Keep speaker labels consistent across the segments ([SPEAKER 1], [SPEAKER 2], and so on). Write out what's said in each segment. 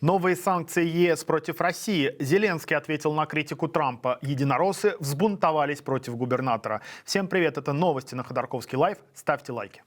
[SPEAKER 1] Новые санкции ЕС против России. Зеленский ответил на критику Трампа. Единороссы взбунтовались против губернатора. Всем привет, это новости на Ходорковский лайв. Ставьте лайки.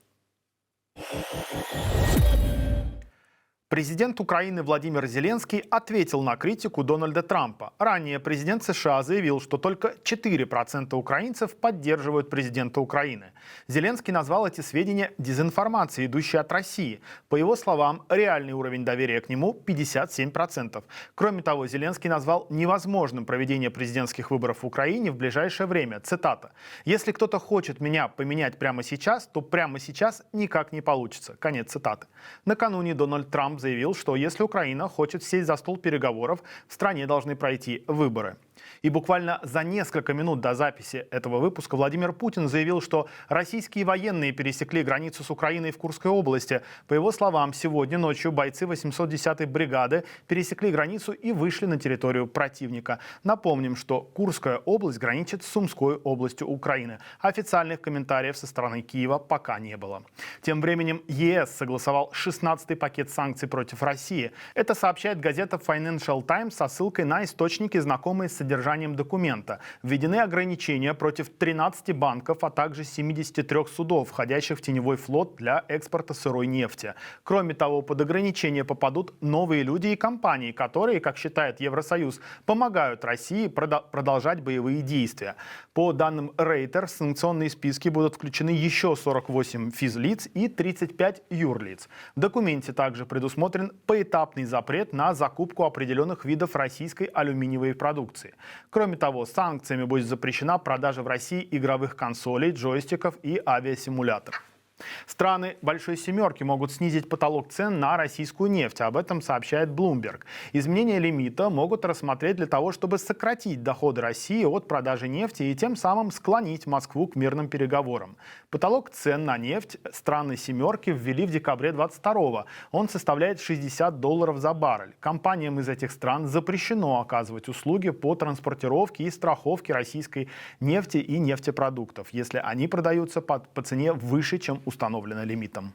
[SPEAKER 1] Президент Украины Владимир Зеленский ответил на критику Дональда Трампа. Ранее президент США заявил, что только 4% украинцев поддерживают президента Украины. Зеленский назвал эти сведения дезинформацией, идущей от России. По его словам, реальный уровень доверия к нему 57%. Кроме того, Зеленский назвал невозможным проведение президентских выборов в Украине в ближайшее время. Цитата. «Если кто-то хочет меня поменять прямо сейчас, то прямо сейчас никак не получится». Конец цитаты. Накануне Дональд Трамп заявил, что если Украина хочет сесть за стол переговоров, в стране должны пройти выборы. И буквально за несколько минут до записи этого выпуска Владимир Путин заявил, что российские военные пересекли границу с Украиной в Курской области. По его словам, сегодня ночью бойцы 810-й бригады пересекли границу и вышли на территорию противника. Напомним, что Курская область граничит с Сумской областью Украины. Официальных комментариев со стороны Киева пока не было. Тем временем ЕС согласовал 16-й пакет санкций против России. Это сообщает газета Financial Times со ссылкой на источники, знакомые с содержанием документа. Введены ограничения против 13 банков, а также 73 судов, входящих в теневой флот для экспорта сырой нефти. Кроме того, под ограничения попадут новые люди и компании, которые, как считает Евросоюз, помогают России продолжать боевые действия. По данным Reuters, в санкционные списки будут включены еще 48 физлиц и 35 юрлиц. В документе также предусмотрен поэтапный запрет на закупку определенных видов российской алюминиевой продукции. Кроме того, санкциями будет запрещена продажа в России игровых консолей, джойстиков и авиасимуляторов. Страны Большой Семерки могут снизить потолок цен на российскую нефть. Об этом сообщает Bloomberg. Изменение лимита могут рассмотреть для того, чтобы сократить доходы России от продажи нефти и тем самым склонить Москву к мирным переговорам. Потолок цен на нефть страны Семерки ввели в декабре 2022-го. Он составляет $60 за баррель. Компаниям из этих стран запрещено оказывать услуги по транспортировке и страховке российской нефти и нефтепродуктов, если они продаются по цене выше, чем установлено лимитом.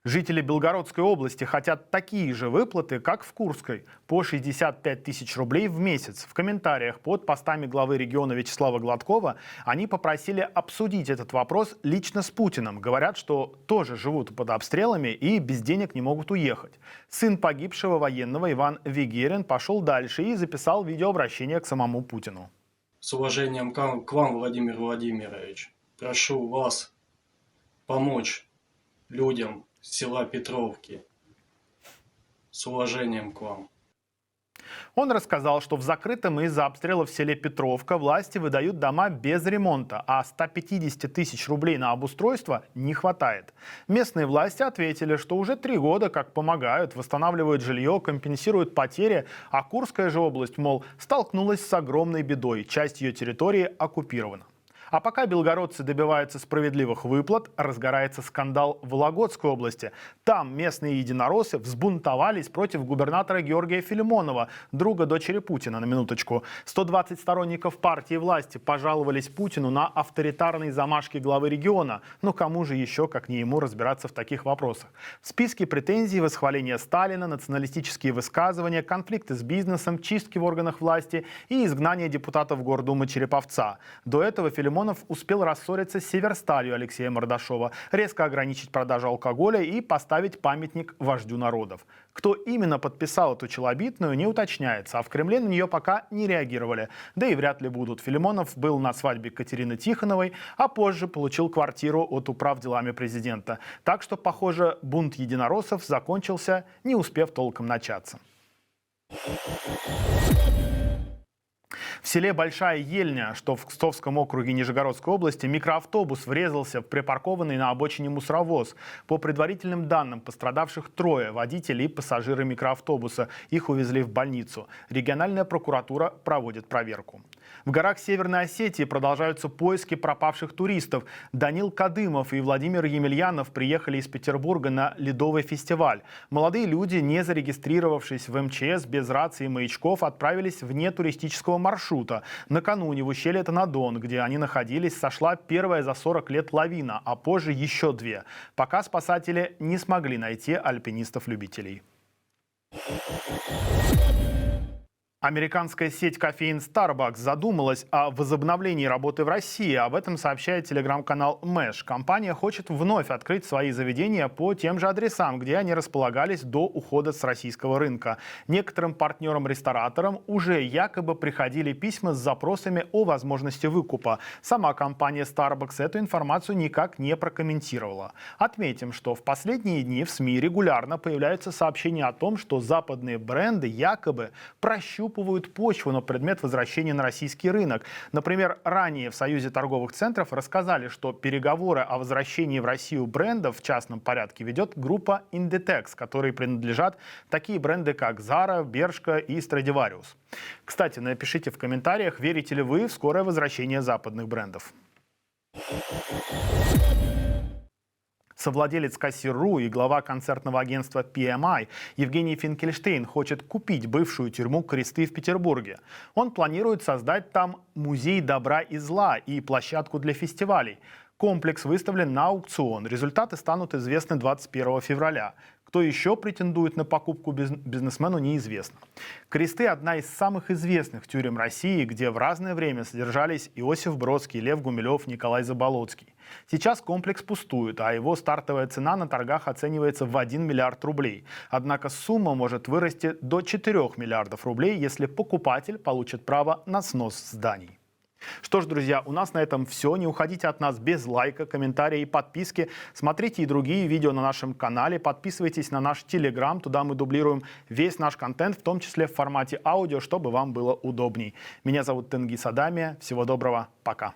[SPEAKER 1] Жители Белгородской области хотят такие же выплаты, как в Курской, по 65 тысяч рублей в месяц. В комментариях под постами главы региона Вячеслава Гладкова они попросили обсудить этот вопрос лично с Путиным. Говорят, что тоже живут под обстрелами и без денег не могут уехать. Сын погибшего военного Иван Вигерин пошел дальше и записал видеообращение к самому Путину.
[SPEAKER 2] С уважением к вам, Владимир Владимирович, прошу вас помочь людям села Петровки. С уважением к вам.
[SPEAKER 1] Он рассказал, что в закрытом из-за обстрелов в селе Петровка власти выдают дома без ремонта, а 150 тысяч рублей на обустройство не хватает. Местные власти ответили, что уже 3 года как помогают, восстанавливают жилье, компенсируют потери, а Курская же область, мол, столкнулась с огромной бедой, часть ее территории оккупирована. А пока белгородцы добиваются справедливых выплат, разгорается скандал в Вологодской области. Там местные единороссы взбунтовались против губернатора Георгия Филимонова, друга дочери Путина, на минуточку. 120 сторонников партии власти пожаловались Путину на авторитарные замашки главы региона. Но кому же еще, как не ему, разбираться в таких вопросах? В списке претензий восхваление Сталина, националистические высказывания, конфликты с бизнесом, чистки в органах власти и изгнание депутатов Гордумы Череповца. До этого Филимонов успел рассориться с Северсталью Алексея Мордашова, резко ограничить продажу алкоголя и поставить памятник вождю народов. Кто именно подписал эту челобитную, не уточняется, а в Кремле на нее пока не реагировали. Да и вряд ли будут. Филимонов был на свадьбе Катерины Тихоновой, а позже получил квартиру от управ делами президента. Так что, похоже, бунт единороссов закончился, не успев толком начаться. В селе Большая Ельня, что в Кстовском округе Нижегородской области, микроавтобус врезался в припаркованный на обочине мусоровоз. По предварительным данным, пострадавших 3 – водители и пассажиры микроавтобуса. Их увезли в больницу. Региональная прокуратура проводит проверку. В горах Северной Осетии продолжаются поиски пропавших туристов. Данил Кадымов и Владимир Емельянов приехали из Петербурга на ледовый фестиваль. Молодые люди, не зарегистрировавшись в МЧС, без рации и маячков, отправились вне туристического маршрута. маршрута. Накануне в ущелье Танадон, где они находились, сошла первая за 40 лет лавина, а позже еще две. Пока спасатели не смогли найти альпинистов-любителей. Американская сеть кофеин Starbucks задумалась о возобновлении работы в России. Об этом сообщает телеграм-канал Мэш. Компания хочет вновь открыть свои заведения по тем же адресам, где они располагались до ухода с российского рынка. Некоторым партнерам-рестораторам уже якобы приходили письма с запросами о возможности выкупа. Сама компания Starbucks эту информацию никак не прокомментировала. Отметим, что в последние дни в СМИ регулярно появляются сообщения о том, что западные бренды якобы прощупывают почву на предмет возвращения на российский рынок. Например, ранее в Союзе торговых центров рассказали, что переговоры о возвращении в Россию брендов в частном порядке ведет группа Inditex, которой принадлежат такие бренды, как Zara, Bershka и Stradivarius. Кстати, напишите в комментариях, верите ли вы в скорое возвращение западных брендов. Совладелец Кассир.ру и глава концертного агентства PMI Евгений Финкельштейн хочет купить бывшую тюрьму Кресты в Петербурге. Он планирует создать там музей добра и зла и площадку для фестивалей. Комплекс выставлен на аукцион. Результаты станут известны 21 февраля. Кто еще претендует на покупку бизнесмену, неизвестно. Кресты – одна из самых известных тюрем России, где в разное время содержались Иосиф Бродский, Лев Гумилев, Николай Заболоцкий. Сейчас комплекс пустует, а его стартовая цена на торгах оценивается в 1 миллиард рублей. Однако сумма может вырасти до 4 миллиардов рублей, если покупатель получит право на снос зданий. Что ж, друзья, у нас на этом все. Не уходите от нас без лайка, комментария и подписки. Смотрите и другие видео на нашем канале. Подписывайтесь на наш Телеграм. Туда мы дублируем весь наш контент, в том числе в формате аудио, чтобы вам было удобней. Меня зовут Тенгиз Адамия. Всего доброго. Пока.